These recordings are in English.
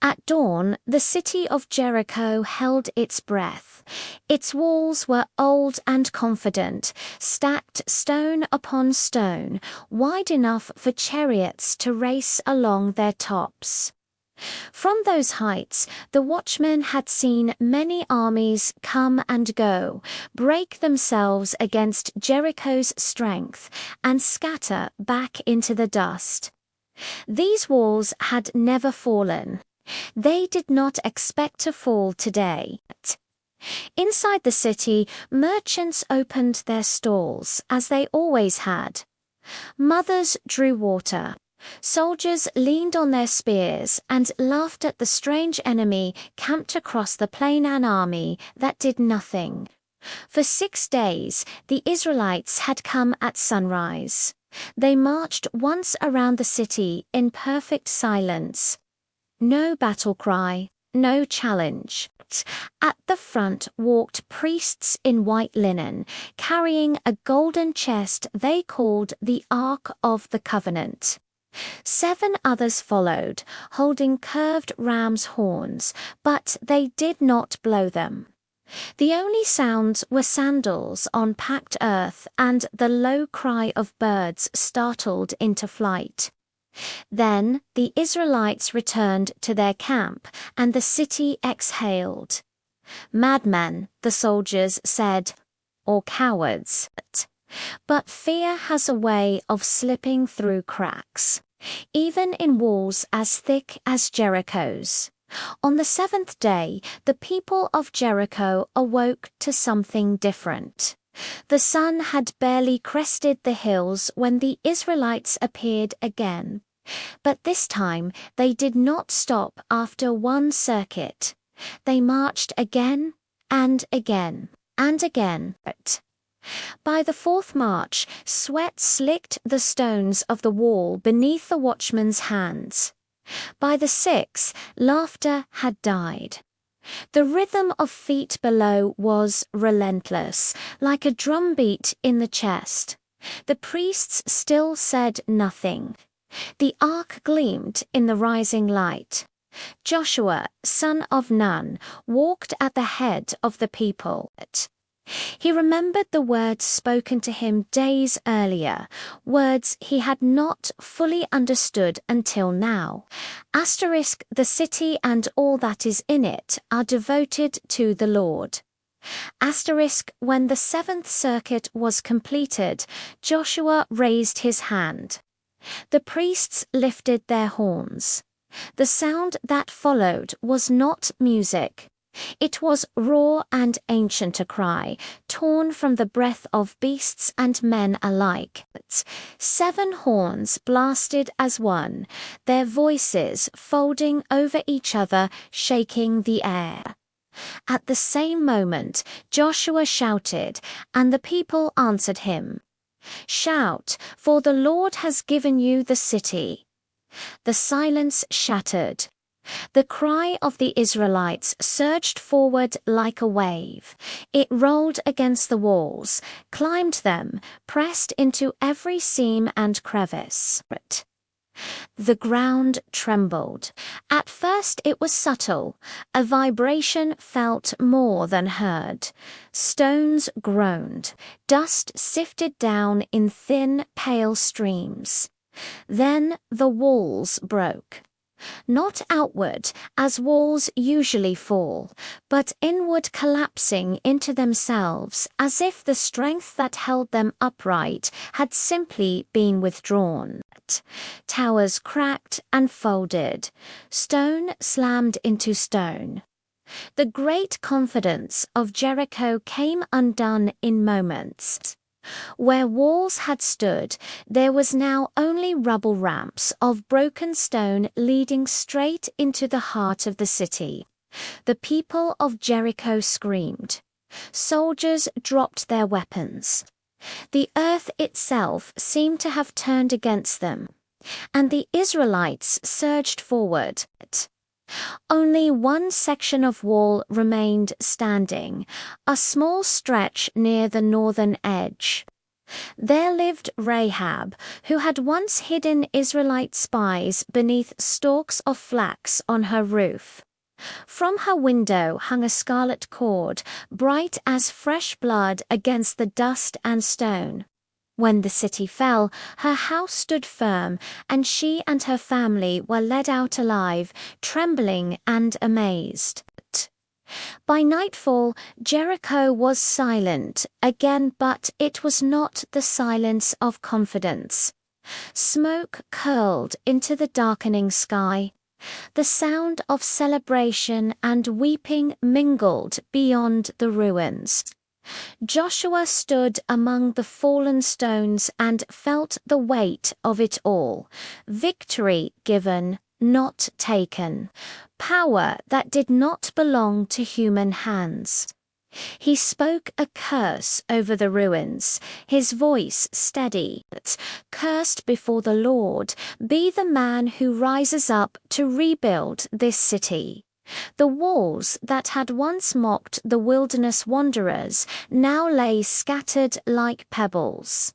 At dawn, the city of Jericho held its breath. Its walls were old and confident, stacked stone upon stone, wide enough for chariots to race along their tops. From those heights, the watchmen had seen many armies come and go, break themselves against Jericho's strength, and scatter back into the dust. These walls had never fallen. They did not expect to fall today. Inside the city, merchants opened their stalls, as they always had. Mothers drew water. Soldiers leaned on their spears and laughed at the strange enemy camped across the plain, an army that did nothing. For 6 days, the Israelites had come at sunrise. They marched once around the city in perfect silence. No battle cry, no challenge. At the front walked priests in white linen, carrying a golden chest they called the Ark of the Covenant. 7 others followed, holding curved ram's horns, but they did not blow them. The only sounds were sandals on packed earth and the low cry of birds startled into flight. Then the Israelites returned to their camp, and the city exhaled. "Madmen," the soldiers said, "or cowards." But fear has a way of slipping through cracks, even in walls as thick as Jericho's. On the 7th day, the people of Jericho awoke to something different. The sun had barely crested the hills when the Israelites appeared again. But this time, they did not stop after one circuit. They marched again and again and again. By the 4th march, sweat slicked the stones of the wall beneath the watchmen's hands. By the 6th, laughter had died. The rhythm of feet below was relentless, like a drumbeat in the chest. The priests still said nothing. The ark gleamed in the rising light. Joshua, son of Nun, walked at the head of the people. He remembered the words spoken to him days earlier, words he had not fully understood until now. The city and all that is in it are devoted to the Lord. When the 7th circuit was completed, Joshua raised his hand. The priests lifted their horns. The sound that followed was not music. It was raw and ancient a cry, torn from the breath of beasts and men alike. 7 horns blasted as one, their voices folding over each other, shaking the air. At the same moment, Joshua shouted, and the people answered him. "Shout, for the Lord has given you the city." The silence shattered. The cry of the Israelites surged forward like a wave. It rolled against the walls, climbed them, pressed into every seam and crevice. The ground trembled. At first it was subtle, a vibration felt more than heard. Stones groaned, dust sifted down in thin, pale streams. Then the walls broke. Not outward, as walls usually fall, but inward, collapsing into themselves, as if the strength that held them upright had simply been withdrawn. Towers cracked and folded. Stone slammed into stone. The great confidence of Jericho came undone in moments. Where walls had stood, there was now only rubble ramps of broken stone leading straight into the heart of the city. The people of Jericho screamed. Soldiers dropped their weapons. The earth itself seemed to have turned against them, and the Israelites surged forward. Only one section of wall remained standing, a small stretch near the northern edge. There lived Rahab, who had once hidden Israelite spies beneath stalks of flax on her roof. From her window hung a scarlet cord, bright as fresh blood against the dust and stone. When the city fell, her house stood firm, and she and her family were led out alive, trembling and amazed. By nightfall, Jericho was silent again, but it was not the silence of confidence. Smoke curled into the darkening sky. The sound of celebration and weeping mingled beyond the ruins. Joshua stood among the fallen stones and felt the weight of it all. Victory given, not taken. Power that did not belong to human hands. He spoke a curse over the ruins, his voice steady. Cursed before the Lord be the man who rises up to rebuild this city. The walls that had once mocked the wilderness wanderers now lay scattered like pebbles.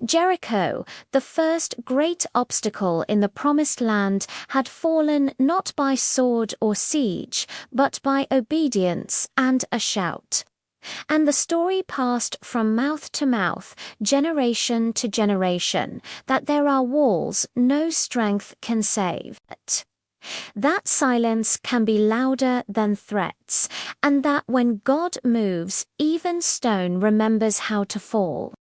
Jericho, the first great obstacle in the Promised Land, had fallen not by sword or siege, but by obedience and a shout. And the story passed from mouth to mouth, generation to generation, that there are walls no strength can save. That silence can be louder than threats, and that when God moves, even stone remembers how to fall.